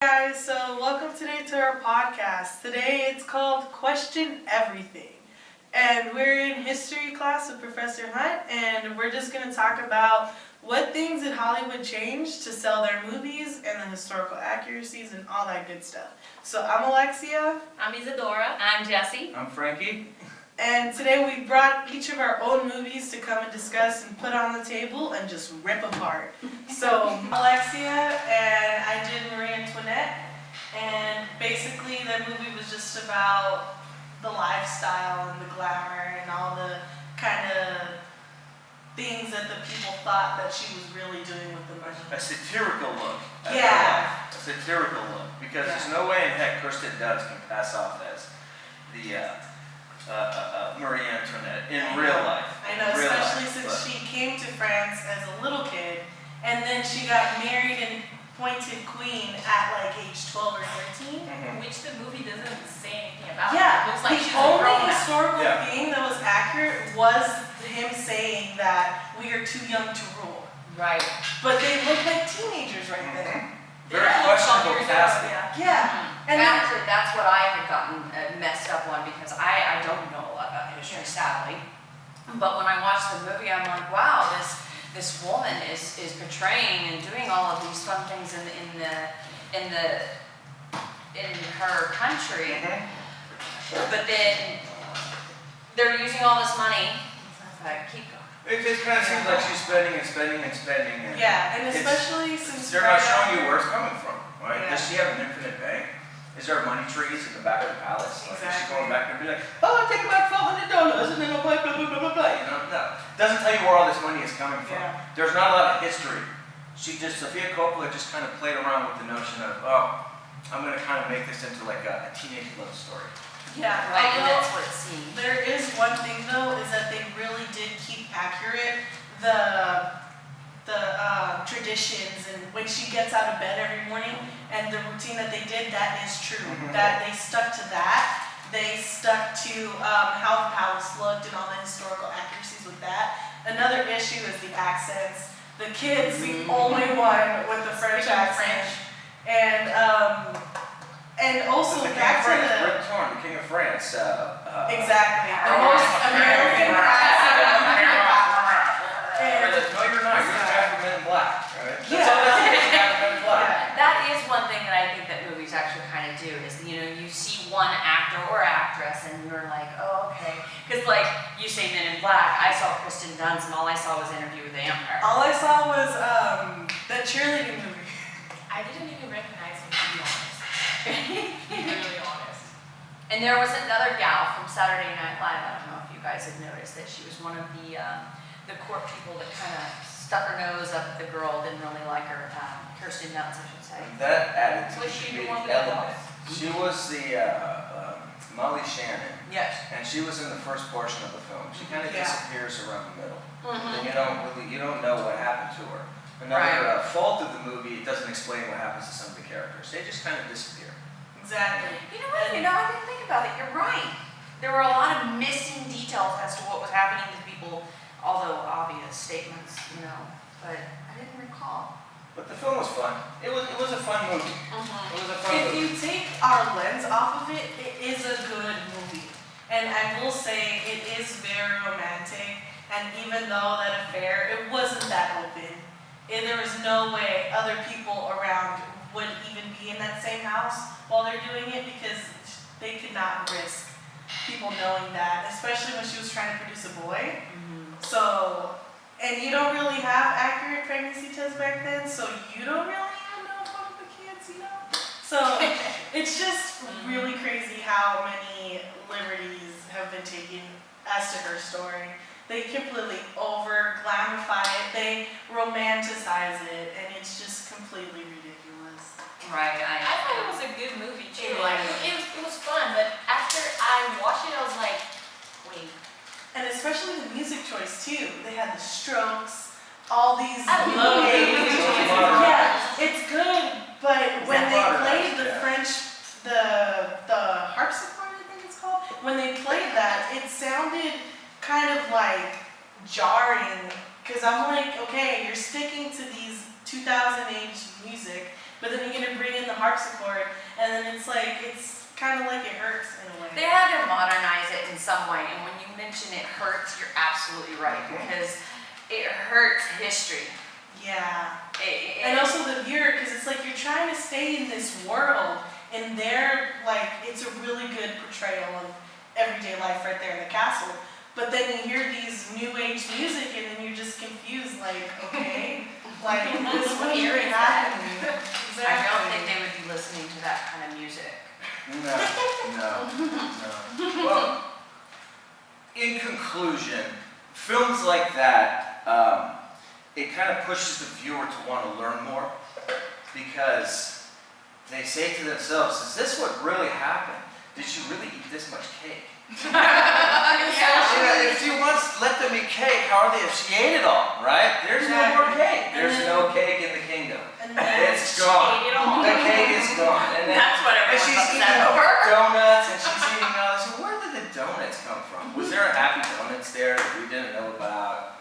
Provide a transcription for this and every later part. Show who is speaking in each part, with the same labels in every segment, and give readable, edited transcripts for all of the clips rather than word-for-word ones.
Speaker 1: Guys, so welcome today to our podcast. Today it's called Question Everything. And we're in history class with Professor Hunt, and we're just going to talk about what things did Hollywood change to sell their movies and the historical accuracies and all that good stuff. So I'm Alexia.
Speaker 2: I'm Isadora. I'm Jessie.
Speaker 3: I'm Frankie.
Speaker 1: And today we brought each of our own movies to come and discuss and put on the table and just rip apart. So Alexia and I did Marie Antoinette, and basically the movie was just about the lifestyle and the glamour and all the kind of things that the people thought that she was really doing with the money.
Speaker 3: A satirical look.
Speaker 1: Yeah.
Speaker 3: A satirical look. Because there's no way in heck Kirsten Dunst can pass off as the Marie Antoinette in real life.
Speaker 1: I know, especially since she came to France as a little kid, and then she got married and appointed queen at like age 12 or 13.
Speaker 3: Mm-hmm.
Speaker 2: Which the movie doesn't say anything about.
Speaker 1: Yeah,
Speaker 2: It looks like she's
Speaker 1: the
Speaker 2: a
Speaker 1: only
Speaker 2: grown-up.
Speaker 1: historical thing that was accurate was him saying that we are too young to rule.
Speaker 2: Right.
Speaker 1: But they look like teenagers right then.
Speaker 3: Very
Speaker 2: Yeah,
Speaker 3: questionable casting.
Speaker 1: Yeah. And
Speaker 4: Actually, that's what I had gotten messed up on because I don't know a lot about history, sadly. But when I watched the movie, I'm like, wow, this woman is portraying and doing all of these fun things in her country. But then they're using all this money. Keep going.
Speaker 3: It just kind of seems like she's spending and spending and spending. And
Speaker 1: yeah, and especially since
Speaker 3: they're not showing you where it's coming from, right?
Speaker 1: Yeah.
Speaker 3: Does she have an infinite bank? Is there money trees in the back of the palace? Like, is she
Speaker 1: Exactly.
Speaker 3: going back and be like, oh, I'll take back $400 and then I'll buy blah, blah, blah, blah, blah. You know, no. Doesn't tell you where all this money is coming from.
Speaker 1: Yeah.
Speaker 3: There's not a lot of history. Sophia Coppola just kind of played around with the notion of, oh, I'm going to kind of make this into like a teenage love story.
Speaker 1: Yeah,
Speaker 4: Right, and
Speaker 1: although
Speaker 4: that's what it seemed.
Speaker 1: there is one thing though, is that they really did keep accurate the traditions, and when she gets out of bed every morning and the routine that they did, that is true. That they stuck to that. They stuck to how the palace looked and all the historical accuracies with that. Another issue is the accents. The kid's the only one with the French accent. And also
Speaker 3: the
Speaker 1: back to
Speaker 3: King of France,
Speaker 1: the
Speaker 3: Rip Torn, the King of France.
Speaker 1: exactly the most American accent.
Speaker 3: No, you're not. You're the guy from Men in Black, right? That's
Speaker 1: Yeah.
Speaker 3: all that is, the guy from Men in Black.
Speaker 4: That is one thing that I think that movies actually kind of do is, you see one actor or actress and you're like, oh, okay. Because like, you say Men in Black, I saw Kristen Dunst and all I saw was Interview with the Vampire.
Speaker 1: All I saw was that cheerleading movie.
Speaker 2: I didn't even recognize him, to be honest. To be really honest.
Speaker 4: And there was another gal from Saturday Night Live, I don't know if you guys have noticed, that she was one of the court people that kind of stuck her nose up at the girl, didn't really like her, Kirsten Dunst, I should say.
Speaker 3: That added to
Speaker 2: Was
Speaker 3: the
Speaker 2: she the
Speaker 3: comedic
Speaker 2: one with the
Speaker 3: element.
Speaker 2: boss?
Speaker 3: She was the Molly Shannon,
Speaker 4: Yes.
Speaker 3: and she was in the first portion of the film. She kind of
Speaker 1: Yeah.
Speaker 3: disappears around the middle,
Speaker 4: Mm-hmm.
Speaker 3: and you don't know what happened to her. Another fault of the movie, it doesn't explain what happens to some of the characters. They just kind of disappear.
Speaker 1: Exactly.
Speaker 4: You know what? I didn't think about it. You're right. There were a lot of missing details as to what was happening to people, although obvious statements, but I didn't recall.
Speaker 3: But the film was fun. It was a fun movie.
Speaker 4: Mm-hmm.
Speaker 3: It was a fun
Speaker 1: If
Speaker 3: movie.
Speaker 1: you take our lens off of it, it is a good movie. And I will say it is very romantic. And even though that affair, it wasn't that open. And there was no way other people around would even be in that same house while they're doing it, because they could not risk people knowing that, especially when she was trying to produce a boy. So, and you don't really have accurate pregnancy tests back then, so you don't really even know one of the kids, So, it's just really crazy how many liberties have been taken as to her story. They completely over-glamify it, they romanticize it, and it's just completely ridiculous.
Speaker 4: Right.
Speaker 2: I thought it was a good movie too.
Speaker 1: It
Speaker 2: Like
Speaker 1: was.
Speaker 2: it was fun, but after I watched it, I was like, wait.
Speaker 1: And especially the music choice too. They had the Strokes, all these
Speaker 2: I love
Speaker 1: low
Speaker 2: the
Speaker 1: music
Speaker 2: music
Speaker 1: choices.
Speaker 2: choices.
Speaker 1: Yeah, it's good, but when they played the
Speaker 3: Yeah.
Speaker 1: French, the harpsichord, I think it's called. When they played that, it sounded kind of like jarring, because I'm like, okay, you're sticking to these 2000 age music, but then you're gonna bring in the harpsichord for it, and then it's kind of like it hurts in a way.
Speaker 4: They had to modernize it in some way, and when you mention it hurts, you're absolutely right, because it hurts history.
Speaker 1: Yeah. And also the viewer, because it's like you're trying to stay in this world, and they're like, it's a really good portrayal of everyday life right there in the castle. But then you hear these new age music, and then you're just confused, like, okay, like, this is really happening. Exactly.
Speaker 4: I don't think they would be listening to that kind of music.
Speaker 3: No. Well, in conclusion, films like that, it kind of pushes the viewer to want to learn more, because they say to themselves, is this what really happened? Did you really eat this much cake?
Speaker 4: Yeah.
Speaker 3: If you want to let them eat cake, how are they if she ate it all, right? There's no more cake. There's no cake in the kingdom. It's gone.
Speaker 4: Ate it all.
Speaker 3: The cake is gone. And then
Speaker 4: That's what
Speaker 3: and
Speaker 4: everyone's
Speaker 3: she's eating
Speaker 4: upset over.
Speaker 3: donuts, and she's eating all this. Where did the donuts come from? Was there a Happy Donuts there that we didn't know about?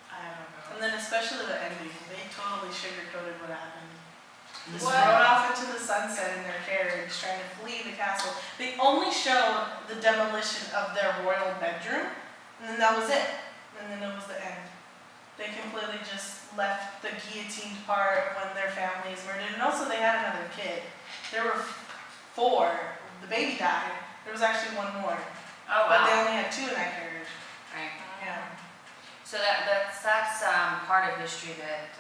Speaker 1: I don't know. And then especially the ending, they totally sugarcoated what happened. Just
Speaker 4: What?
Speaker 1: rode off into the sunset in their carriage, trying to flee the castle. They only showed the demolition of their royal bedroom, and then that was it. And then it was the end. They completely just left the guillotined part when their family is murdered. And also they had another kid. There were 4. The baby died. There was actually 1 more.
Speaker 4: Oh,
Speaker 1: But they
Speaker 4: wow.
Speaker 1: only had 2 in that carriage.
Speaker 4: Right.
Speaker 1: Yeah.
Speaker 4: So that's part of history that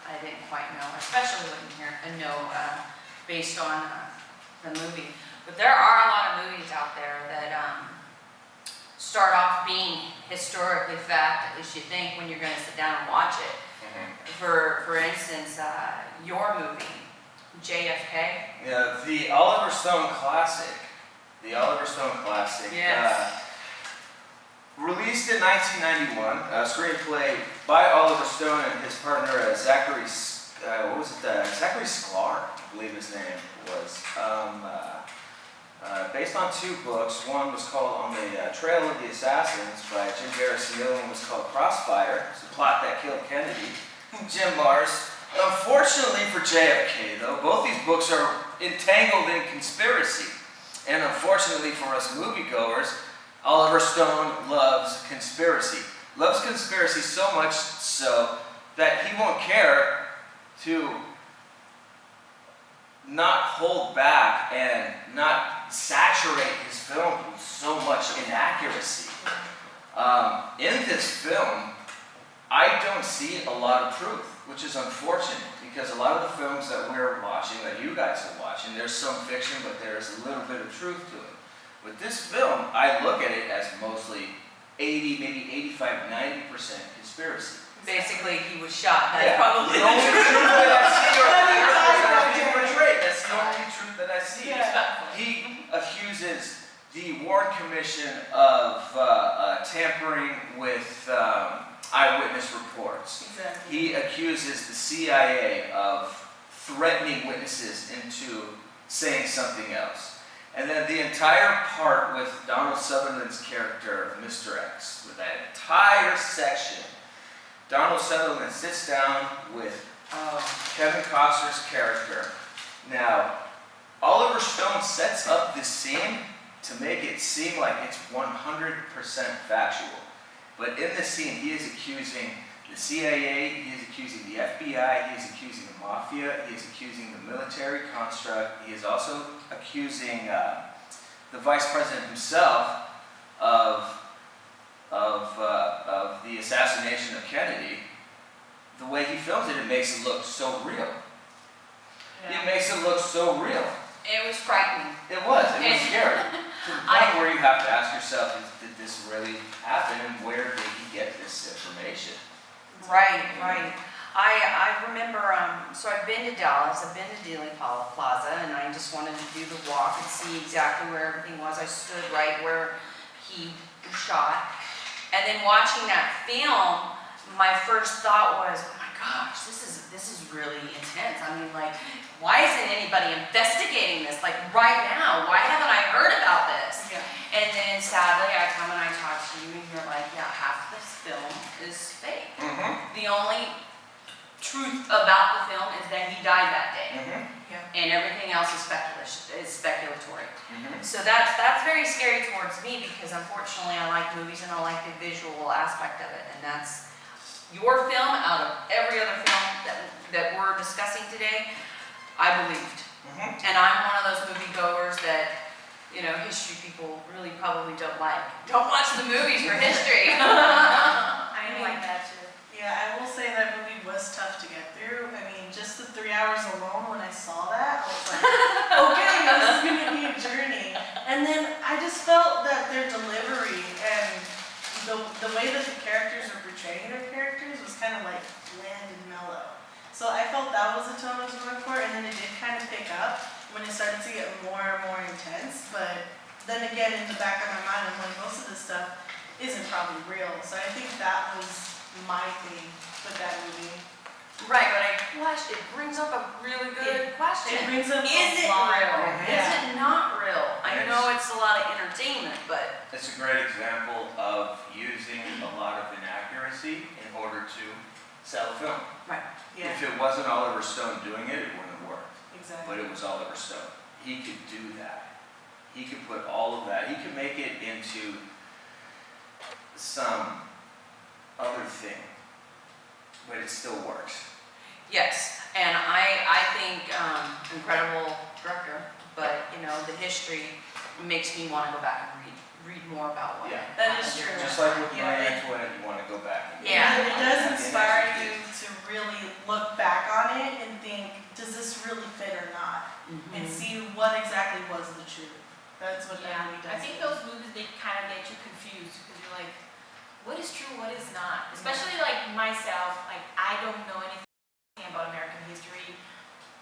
Speaker 4: I didn't quite know, especially based on the movie. But there are a lot of movies out there that start off being historically fact, at least you think when you're going to sit down and watch it. For instance, your movie, JFK.
Speaker 3: Yeah, the Oliver Stone classic.
Speaker 4: Yes.
Speaker 3: Released in 1991, a screenplay by Oliver Stone and his partner Zachary Sklar, I believe his name was. Based on 2 books. One was called On the Trail of the Assassins by Jim Garrison. The other one was called Crossfire. It's the plot that killed Kennedy. Jim Mars. Unfortunately for JFK, though, both these books are entangled in conspiracy. And unfortunately for us moviegoers, Oliver Stone loves conspiracy. Loves conspiracy so much so that he won't care to not hold back and not saturate his film with so much inaccuracy. In this film, I don't see a lot of truth, which is unfortunate, because a lot of the films that we're watching, that you guys are watching, there's some fiction, but there's a little bit of truth to it. With this film, I look at it as mostly 80, maybe 85, 90% conspiracy.
Speaker 4: Basically, he was shot. That's
Speaker 3: Yeah.
Speaker 4: probably
Speaker 3: The only truth that I see are being portrayed. That's the only truth that I see.
Speaker 1: Yeah.
Speaker 3: He accuses the Warren Commission of tampering with eyewitness reports.
Speaker 1: Exactly.
Speaker 3: He accuses the CIA of threatening witnesses into saying something else. And then the entire part with Donald Sutherland's character, Mr. X, with that entire section, Donald Sutherland sits down with Kevin Costner's character. Now, Oliver Stone sets up this scene to make it seem like it's 100% factual. But in this scene, he is accusing the CIA, he is accusing the FBI, he is accusing the mafia, he is accusing the military construct, he is also accusing the vice president himself of the assassination of Kennedy. The way he films it, it makes it look so real. It makes it look so real.
Speaker 4: It was frightening.
Speaker 3: It was scary. To the point where you have to ask yourself, did this really happen, and where did he get this information?
Speaker 4: Right. I remember, so I've been to Dallas, I've been to Dealey Plaza, and I just wanted to do the walk and see exactly where everything was. I stood right where he was shot. And then watching that film, my first thought was, oh my gosh, this is really intense. I mean, like, why isn't anybody investigating this? Like, right now, why haven't I heard about this?
Speaker 1: Yeah.
Speaker 4: And then sadly, I come and I talk to you, and you're like, yeah, half this film is fake.
Speaker 3: Mm-hmm.
Speaker 4: The only truth about the film is that he died that day.
Speaker 3: Mm-hmm.
Speaker 1: Yeah.
Speaker 4: and everything else is speculatory.
Speaker 3: Mhm.
Speaker 4: So that's very scary towards me, because unfortunately I like movies and I like the visual aspect of it, and that's your film out of every other film that we're discussing today, I believed.
Speaker 3: Mhm.
Speaker 4: And I'm one of those moviegoers that, history people really probably don't like. Don't watch the movies for history.
Speaker 2: I like that too.
Speaker 1: Yeah, I will say that movie was tough to get through. I mean, just the 3 hours alone when I saw that, I was like, okay, this is gonna be a journey. And then I just felt that their delivery and the way that the characters are portraying their characters was kind of like bland and mellow. So I felt that was the tone I was going for, and then it did kind of pick up when it started to get more and more intense. But then again, in the back of my mind, I'm like, most of this stuff isn't probably real. So I think that was my thing with that movie.
Speaker 4: Right, but it brings up a really good question.
Speaker 1: It brings up
Speaker 4: Is
Speaker 1: a
Speaker 4: it
Speaker 1: lot.
Speaker 4: real?
Speaker 1: Yeah.
Speaker 4: Is it not real? I
Speaker 3: Yes.
Speaker 4: know it's a lot of entertainment, but
Speaker 3: It's a great example of using a lot of inaccuracy in order to sell a film.
Speaker 1: Yeah,
Speaker 3: If it wasn't Oliver Stone doing it, it wouldn't have worked.
Speaker 1: exactly.
Speaker 3: But it was Oliver Stone. He could do that. He could put all of that. He could make it into some other thing, but it still works.
Speaker 4: yes, and I think incredible director, but the history makes me want to go back and read more about what
Speaker 3: Yeah.
Speaker 1: That is
Speaker 4: happened
Speaker 1: true.
Speaker 4: during
Speaker 3: Just
Speaker 4: that
Speaker 3: like
Speaker 4: time.
Speaker 3: with
Speaker 1: Yeah.
Speaker 3: Marie Antoinette, you want to go back. And
Speaker 4: Yeah.
Speaker 1: It does inspire you to really look back on it and think, does this really fit or not? And
Speaker 4: Mhm.
Speaker 1: see what exactly was the truth. That's what that
Speaker 2: Yeah,
Speaker 1: movie does.
Speaker 2: I think those movies, they kind of get you confused because you're like, what is true, what is not? Especially like myself, like I don't know anything about American history.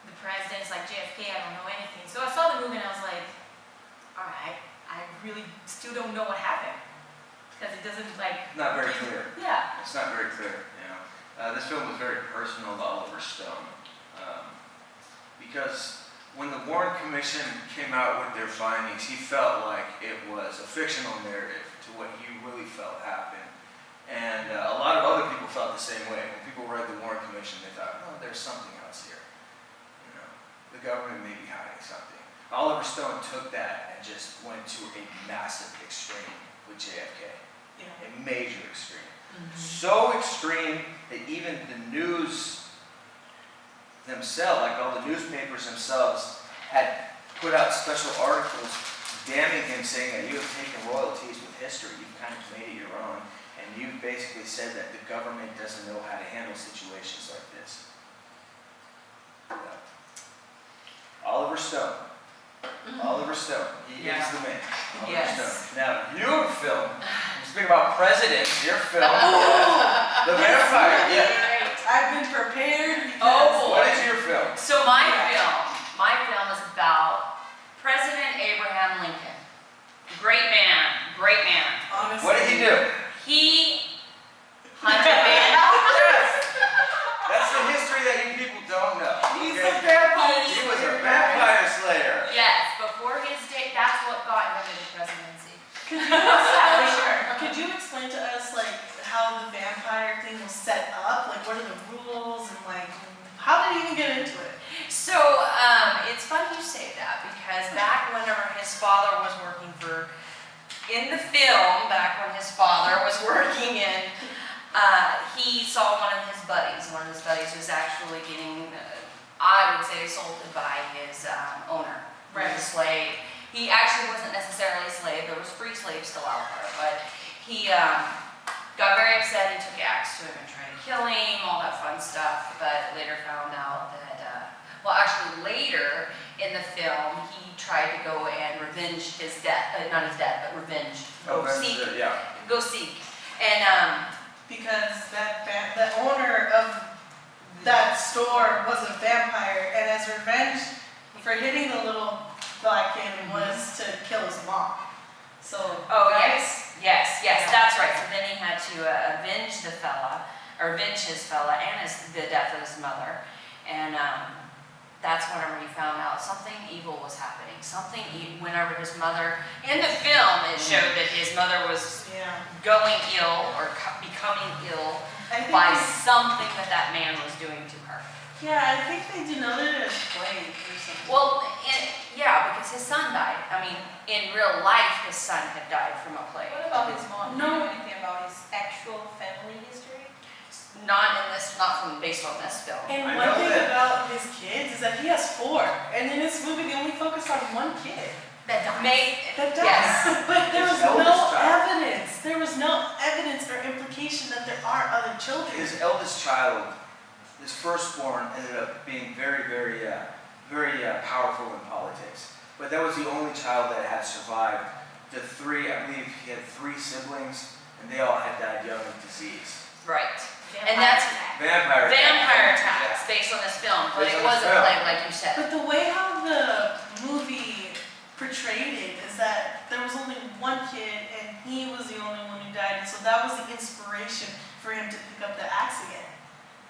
Speaker 2: The presidents like JFK, I don't know anything. So I saw the movie and I was like, all right, I really still don't know what happened because it doesn't like.
Speaker 3: Not very clear.
Speaker 2: Yeah.
Speaker 3: It's not very clear, This film was very personal to Oliver Stone. Because when the Warren Commission came out with their findings, he felt like it was a fictional narrative to what he really felt happened. And a lot of other people felt the same way. When people read the Warren Commission, they thought, oh, there's something else here. The government may be hiding something. Oliver Stone took that and just went to a massive extreme with JFK.
Speaker 1: Yeah.
Speaker 3: A major extreme.
Speaker 4: Mhm.
Speaker 3: So extreme that even the news themselves, like all the newspapers themselves, had put out special articles damning him, saying that you have taken royalties with history, you've kind of made it your own, and you've basically said that the government doesn't know how to handle situations like this. Oliver Stone. Oliver Stone. He
Speaker 4: Yeah.
Speaker 3: is the man. Oliver
Speaker 4: Yes.
Speaker 3: Stone. Now, your film, speaking about presidents, your film,
Speaker 4: Oh.
Speaker 3: The Vampire. Yeah.
Speaker 2: Great.
Speaker 1: I've been prepared because
Speaker 4: Oh,
Speaker 3: What is your film?
Speaker 4: So my film is about President Abraham Lincoln. Great man, great man.
Speaker 1: honestly,
Speaker 3: What did he do?
Speaker 4: He hunted bandits.
Speaker 3: That's the history that you people don't know.
Speaker 1: He's
Speaker 3: okay?
Speaker 1: a vampire.
Speaker 3: He was a vampire slayer.
Speaker 4: Yes, before his day, that's what got him into presidency.
Speaker 1: Could you explain to us like how the vampire thing was set up? Like what are the rules and like how did he even get into it?
Speaker 4: So, it's funny you say that because back whenever his father was working in the film, back when his father was working he saw one of his buddies. One of his buddies was actually getting, I would say, assaulted by his owner. He was a slave. He actually wasn't necessarily a slave. There was free slaves still out there, but he got very upset and took axe to him and tried to kill him, all that fun stuff, but later found out that, later in the film, he tried to go and revenge his death, not his death, but revenge, go seek. And,
Speaker 1: Because the owner of that store was a vampire, and as revenge for hitting the little black kid was to kill his mom. So
Speaker 4: oh,
Speaker 1: right?
Speaker 4: yes,
Speaker 1: Yeah.
Speaker 4: that's right. So then he had to avenge his fella, and the death of his mother. And, that's whenever he found out something evil was happening. Whenever his mother, in the film, it showed that his mother was
Speaker 1: Yeah.
Speaker 4: going ill or becoming ill
Speaker 1: I think
Speaker 4: by
Speaker 1: they-
Speaker 4: something that man was doing to her.
Speaker 1: Yeah, I think they denoted it as plague or
Speaker 4: Well, yeah, because his son died. I mean, in real life, his son had died from a plague.
Speaker 2: What about his mom? Do you
Speaker 1: No.
Speaker 2: know anything about his actual family history?
Speaker 4: Not based on this film.
Speaker 1: And
Speaker 3: I
Speaker 1: one
Speaker 3: know
Speaker 1: thing
Speaker 3: that-
Speaker 1: about his kids is that he has 4, and in this movie they only focus on one kid.
Speaker 2: That dies.
Speaker 1: That does.
Speaker 4: Yes.
Speaker 1: But there
Speaker 3: His
Speaker 1: was no
Speaker 3: eldest child.
Speaker 1: evidence. There was no evidence or implication that there are other children.
Speaker 3: His eldest child, his firstborn, ended up being very powerful in politics. But that was the only child that had survived. The 3, I believe he had 3 siblings, and they all had died young of disease.
Speaker 4: Right. And that's
Speaker 3: Vampire
Speaker 4: attacks based on this film, but
Speaker 3: Based
Speaker 4: it
Speaker 3: on this
Speaker 4: wasn't
Speaker 3: film.
Speaker 4: plague like you said.
Speaker 1: But the way how the movie portrayed it is that there was only one kid and he was the only one who died, and so that was the inspiration for him to pick up the axe again.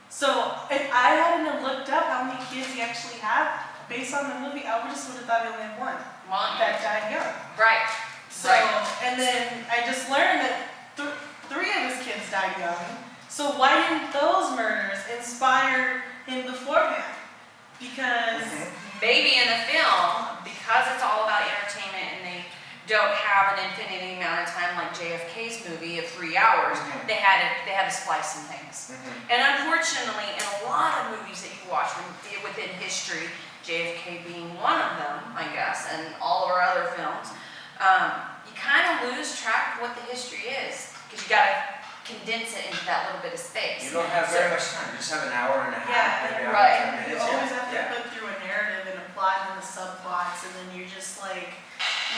Speaker 1: So if I hadn't have looked up how many kids he actually had based on the movie, I would have thought he only had one that died young.
Speaker 4: Right.
Speaker 1: So,
Speaker 4: Right.
Speaker 1: and then I just learned that 3 of his kids died young. So why didn't those murders inspire him beforehand? Because
Speaker 4: Maybe in the film, because it's all about entertainment and they don't have an infinite amount of time like JFK's movie of 3 hours, they had to splice some things. And unfortunately, in a lot of movies that you watch within history, JFK being one of them, I guess, and all of our other films, you kind of lose track of what the history is because you got to condense it into that little bit of space.
Speaker 3: You don't have very much time. You just have an hour and a half.
Speaker 1: Yeah,
Speaker 3: maybe hour
Speaker 4: right.
Speaker 3: and 10
Speaker 1: you
Speaker 3: minutes.
Speaker 1: always have to
Speaker 3: Yeah.
Speaker 1: put through a narrative and a plot and the subplots, and then you're just like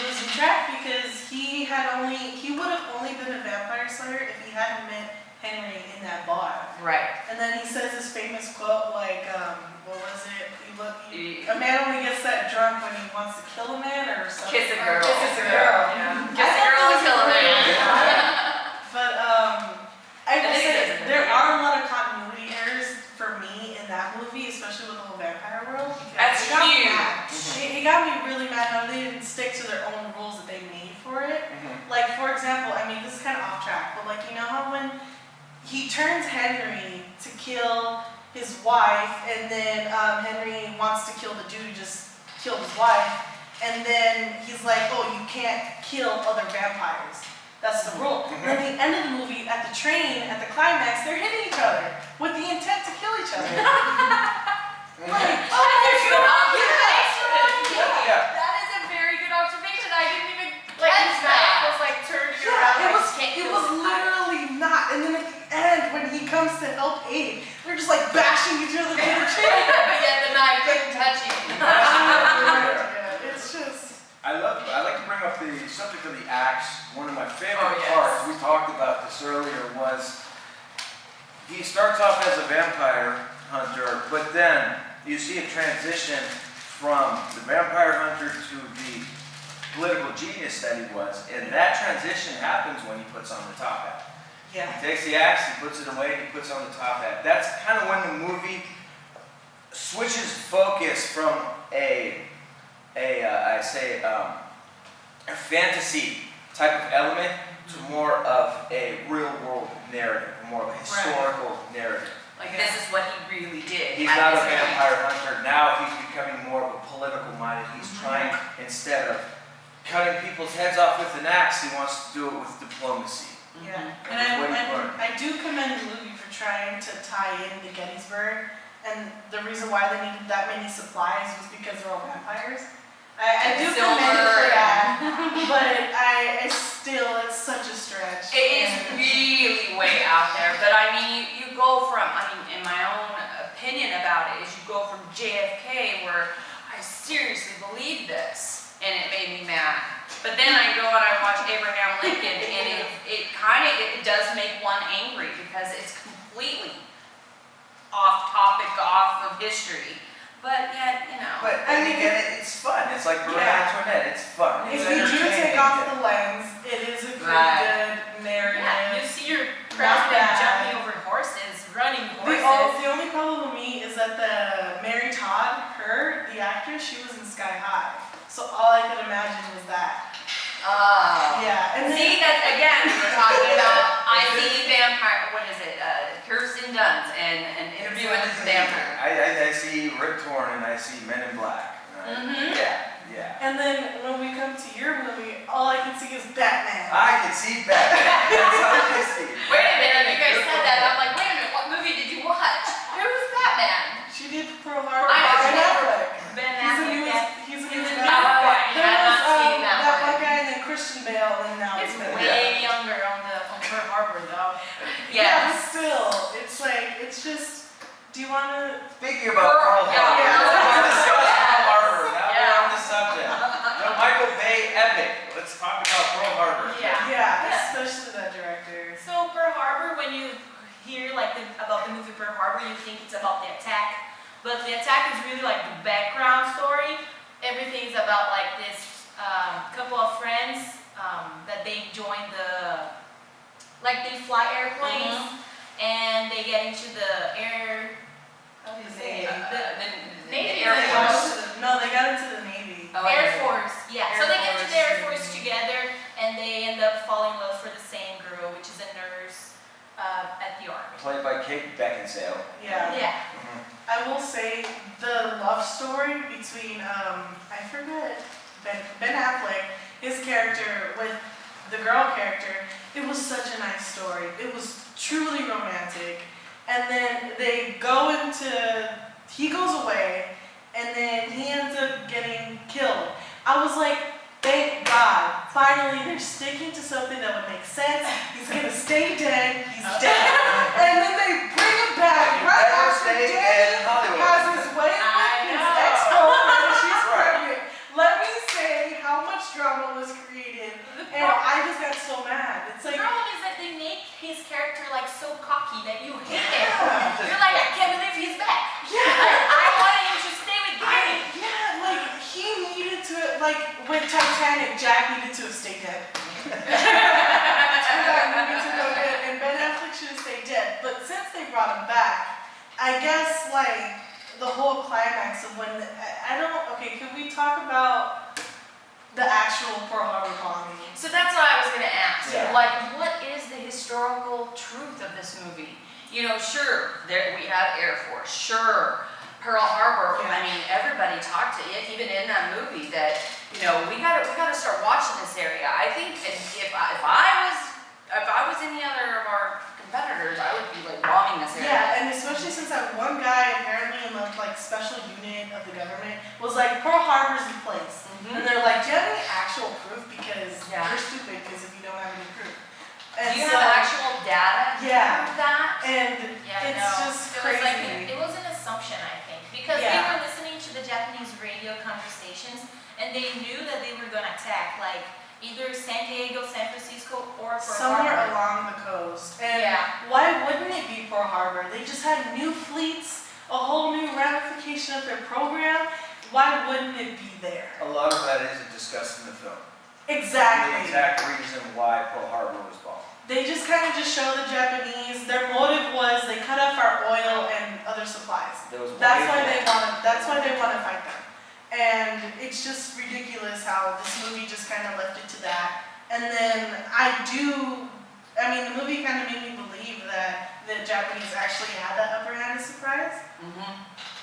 Speaker 1: losing track because he would have only been a vampire slayer if he hadn't met Henry in that bar.
Speaker 4: Right.
Speaker 1: And then he says his famous quote like, what was it? A man only gets that drunk when he wants to kill a man or something.
Speaker 4: Kiss a girl.
Speaker 1: Kiss a girl.
Speaker 4: Yeah.
Speaker 1: I
Speaker 4: Kiss a
Speaker 1: thought
Speaker 4: girl
Speaker 1: that
Speaker 4: and
Speaker 1: was
Speaker 4: kill a man.
Speaker 1: But I will
Speaker 4: think
Speaker 1: say
Speaker 4: that's
Speaker 1: there
Speaker 4: amazing.
Speaker 1: are a lot of continuity errors for me in that movie, especially with the whole vampire world. Because
Speaker 4: That's
Speaker 1: it got me
Speaker 4: huge.
Speaker 1: mad. It got me really mad how they didn't stick to their own rules that they made for it. Like for example, I mean this is kind of off track, but like you know how when he turns Henry to kill his wife, and then Henry wants to kill the dude who just killed his wife, and then he's like, oh, you can't kill other vampires. That's the rule. And at the end of the movie, at the train, at the climax, they're hitting each other with the intent to kill each other. Like, oh,
Speaker 4: That's a good
Speaker 1: yeah.
Speaker 3: Yeah.
Speaker 4: That is a very good observation. I didn't even
Speaker 2: Like
Speaker 4: catch
Speaker 2: his knife
Speaker 4: that.
Speaker 2: was like turned
Speaker 1: Yeah,
Speaker 2: around.
Speaker 1: it
Speaker 2: like,
Speaker 1: was
Speaker 2: can't
Speaker 1: it
Speaker 2: kill
Speaker 1: was
Speaker 2: his eye.
Speaker 1: literally not. And then at the end, when he comes to help Abe, they're just like bashing each other to the chair.
Speaker 4: But yet the knife couldn't touch you.
Speaker 1: Yeah, it's just.
Speaker 3: I like to bring up the subject of the axe. One of my favorite
Speaker 4: Oh, yes.
Speaker 3: parts, we talked about this earlier, was he starts off as a vampire hunter, but then you see a transition from the vampire hunter to the political genius that he was, and that transition happens when he puts on the top hat.
Speaker 1: Yeah.
Speaker 3: He takes the axe, he puts it away, he puts on the top hat. That's kind of when the movie switches focus from a fantasy type of element to more of a real world narrative, more of a historical narrative.
Speaker 4: Like this is what he really did.
Speaker 3: He's not a vampire hunter. Now he's becoming more of a political minded. He's trying, instead of cutting people's heads off with an axe, he wants to do it with diplomacy.
Speaker 1: Yeah.
Speaker 3: And
Speaker 1: And
Speaker 3: what do you learn?
Speaker 1: I do commend the movie for trying to tie in the Gettysburg. And the reason why they needed that many supplies was because they're all vampires. I do commend it for that. But I still, it's such a stretch.
Speaker 4: It is
Speaker 1: And-
Speaker 4: really way out there, but I mean, you go from, in my own opinion about it, is you go from JFK where I seriously believed this, and it made me mad. But then I go and I watch Abraham Lincoln, and it does make one angry because it's completely off topic, off of history. But yet,
Speaker 3: But
Speaker 1: I mean,
Speaker 3: again, it's fun. It's like Marie
Speaker 1: Yeah.
Speaker 3: Antoinette. It's fun.
Speaker 1: If
Speaker 3: It's
Speaker 1: you do take
Speaker 3: entertaining.
Speaker 1: off the lens, it is a pretty
Speaker 4: Right.
Speaker 1: good narrative.
Speaker 2: Yeah, you see your
Speaker 1: Not
Speaker 2: president
Speaker 1: bad.
Speaker 2: jumping over horses, running horses.
Speaker 1: The only problem with me is that the Mary Todd, the actress, she was in Sky High. So all I could imagine was that. Yeah, and then
Speaker 4: See, that's again, we were talking about I See Vampire, what is it, Kirsten Dunst, and an interview with the vampire.
Speaker 3: I see Rip Torn and I see Men in Black.
Speaker 4: Mhm.
Speaker 3: Yeah.
Speaker 1: And then when we come to your movie, all I can see is Batman.
Speaker 3: I can see Batman. That's all I see.
Speaker 4: Wait a minute, you guys said that, I'm like, wait a minute, what movie did you watch? Who was Batman?
Speaker 1: She did Pearl Harbor.
Speaker 4: I know,
Speaker 1: Ben
Speaker 4: she did.
Speaker 1: Affleck.
Speaker 2: Ben
Speaker 1: He's the
Speaker 2: Affleck,
Speaker 1: newest.
Speaker 2: yeah.
Speaker 1: He's the
Speaker 2: He's
Speaker 1: newest
Speaker 2: the
Speaker 1: Batman.
Speaker 2: newest one.
Speaker 1: There
Speaker 2: I've not
Speaker 1: was,
Speaker 2: seen that
Speaker 1: that
Speaker 2: one.
Speaker 1: one guy named Christian Bale, and now
Speaker 2: It's
Speaker 1: Ben Affleck.
Speaker 2: way younger on Pearl Harbor though.
Speaker 1: Yeah, but
Speaker 4: Yes.
Speaker 1: still, it's like, it's just, do you want to?
Speaker 3: Speaking about Pearl Harbor,
Speaker 1: yeah.
Speaker 3: let's discuss Pearl Harbor. Now we're
Speaker 4: Yeah.
Speaker 3: on the subject. The Michael Bay epic. Let's talk about Pearl Harbor.
Speaker 2: Yeah.
Speaker 1: Yeah, especially that director.
Speaker 2: So Pearl Harbor, when you hear like about the movie Pearl Harbor, you think it's about the attack, but the attack is really like the background story. Everything's about like this couple of friends that they join they fly airplanes and they get into the air. How do you say it?
Speaker 4: The
Speaker 2: Navy.
Speaker 4: Air
Speaker 1: They
Speaker 4: Force.
Speaker 1: got into no, they got into the Navy.
Speaker 4: Oh,
Speaker 2: Air
Speaker 4: yeah.
Speaker 2: Force, yeah.
Speaker 1: Air
Speaker 2: So they get into the Air
Speaker 1: Force.
Speaker 2: Force together, and they end up falling in love for the same girl, which is a nurse at the army.
Speaker 3: Played by Kate Beckinsale.
Speaker 1: Yeah.
Speaker 2: Yeah.
Speaker 1: I will say the love story between I forget Ben Affleck, his character with the girl character. It was such a nice story. It was truly romantic. And then they go into, he goes away, and then he ends up getting killed. I was like, thank God, finally they're sticking to something that would make sense. He's gonna stay dead, he's dead. And then they bring him back right
Speaker 3: Never
Speaker 1: after
Speaker 3: stay dead
Speaker 1: Danny
Speaker 3: in Hollywood.
Speaker 1: has his way
Speaker 2: I
Speaker 1: with his
Speaker 2: know.
Speaker 1: ex-girlfriend and she's
Speaker 3: Right.
Speaker 1: pregnant. Let me say how much drama was created, and I just got so mad. It's
Speaker 2: The
Speaker 1: like,
Speaker 2: problem is that they make his character like so cocky that you hate him.
Speaker 1: yeah,
Speaker 2: You're like, I can't believe he's back.
Speaker 1: yeah.
Speaker 2: I wanted him to stay with Danny.
Speaker 1: Yeah, like he needed to, like with Titanic, Jack needed to have stayed dead. For that movie to go good, and Ben Affleck should have stayed dead. But since they brought him back, I guess like the whole climax of when I don't. Okay, can we talk about the actual Pearl Harbor bombing?
Speaker 4: So that's what I was gonna ask.
Speaker 3: Yeah.
Speaker 4: Like, what is the historical truth of this movie? You know, sure, there we have Air Force. Sure, Pearl Harbor.
Speaker 1: Yeah.
Speaker 4: I mean, everybody talked to it, even in that movie. That we gotta start watching this area. I think if I was any other of our competitors, I would be like bombing this area.
Speaker 1: Yeah, and especially since that one guy apparently in the like special unit of the government was like Pearl Harbor's the place, and they're like, do you have any actual proof? Because
Speaker 4: Yeah.
Speaker 1: you're stupid because if you don't have any proof. And
Speaker 4: Do you
Speaker 1: so,
Speaker 4: have actual data
Speaker 1: Yeah.
Speaker 4: of that?
Speaker 1: and
Speaker 2: Yeah,
Speaker 1: it's
Speaker 2: no.
Speaker 1: just
Speaker 2: It was like
Speaker 1: crazy.
Speaker 2: it was an assumption, I think, because they
Speaker 1: Yeah.
Speaker 2: were listening to the Japanese radio conversations and they knew that they were gonna attack like either San Diego, San Francisco, or Pearl
Speaker 1: Somewhere
Speaker 2: Harbor.
Speaker 1: along the coast. And
Speaker 2: Yeah.
Speaker 1: why wouldn't it be Pearl Harbor? They just had new fleets, a whole new ramification of their program. Why wouldn't it be there?
Speaker 3: A lot of that isn't discussed in the film. The
Speaker 1: Exactly.
Speaker 3: exact reason why Pearl Harbor was bombed.
Speaker 1: They just kind of just show the Japanese. Their motive was they cut off our oil and other supplies.
Speaker 3: There was
Speaker 1: That's
Speaker 3: way
Speaker 1: why
Speaker 3: more.
Speaker 1: they want to fight them. And it's just ridiculous how this movie just kind of left it to that. And then the movie kind of made me believe that the Japanese actually had that upper hand of surprise.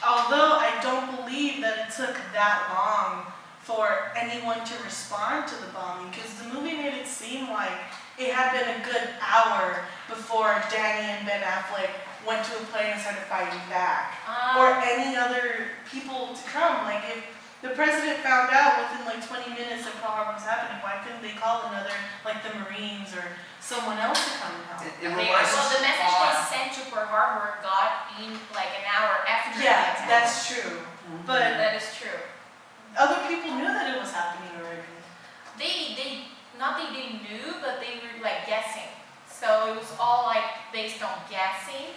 Speaker 1: Although I don't believe that it took that long for anyone to respond to the bombing, because the movie made it seem like it had been a good hour before Danny and Ben Affleck went to a plane and started fighting back. Or any other people to come. Like if the president found out within like 20 minutes that Pearl Harbor was happening, why couldn't they call another, like the Marines or someone else to come and help?
Speaker 3: It
Speaker 4: I think-
Speaker 3: reminds
Speaker 2: Well,
Speaker 3: us
Speaker 2: the message they sent to Pearl Harbor got in like an hour after the
Speaker 1: Yeah,
Speaker 2: attack.
Speaker 1: that's true. But
Speaker 2: That is true.
Speaker 1: other people knew that it was happening already.
Speaker 2: They not that they knew, but they were like guessing. So it was all like based on guessing.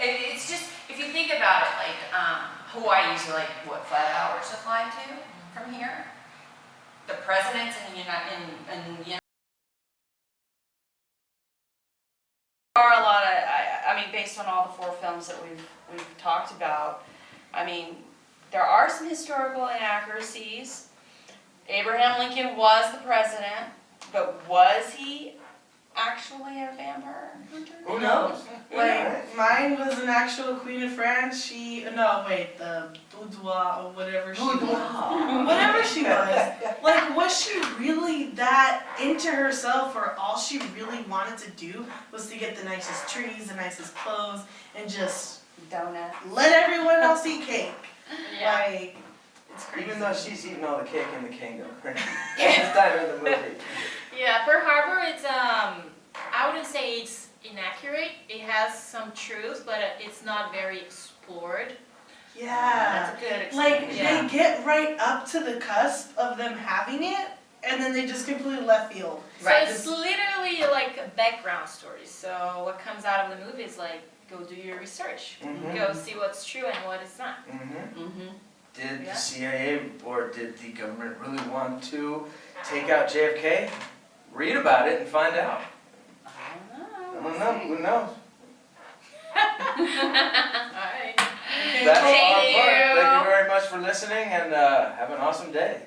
Speaker 4: It's just, if you think about it, like Hawaii is like, what, 5 hours to fly to from here? The presidents in there are a lot of, I mean, based on all the 4 films that we've talked about, I mean, there are some historical inaccuracies. Abraham Lincoln was the president, but was he actually a vampire hunter?
Speaker 3: Who knows?
Speaker 1: Like, mine was an actual Queen of France. The boudoir or whatever she was. Whatever she was. Like, was she really that into herself, or all she really wanted to do was to get the nicest trees, the nicest clothes, and just
Speaker 4: Donut.
Speaker 1: let everyone else eat cake?
Speaker 2: Yeah.
Speaker 1: Like, it's crazy.
Speaker 5: Even though she's eating all the cake in the kingdom. This time in the movie.
Speaker 2: Yeah, Pearl Harbor, it's I wouldn't say it's inaccurate. It has some truth, but it's not very explored.
Speaker 1: Yeah.
Speaker 4: That's a good
Speaker 1: Like,
Speaker 4: explanation.
Speaker 1: they get right up to the cusp of them having it, and then they just completely left field.
Speaker 2: So it's literally like a background story. So what comes out of the movie is like, go do your research.
Speaker 5: Mhm.
Speaker 2: Go see what's true and what is not.
Speaker 5: Mm-hmm.
Speaker 4: Mm-hmm.
Speaker 5: Did
Speaker 2: Yeah.
Speaker 5: the CIA or did the government really want to take out JFK? Read about it and find out. I don't know. Who knows?
Speaker 2: Alright.
Speaker 5: That's
Speaker 4: Thank
Speaker 5: our part.
Speaker 4: you.
Speaker 5: Thank you very much for listening and have an awesome day.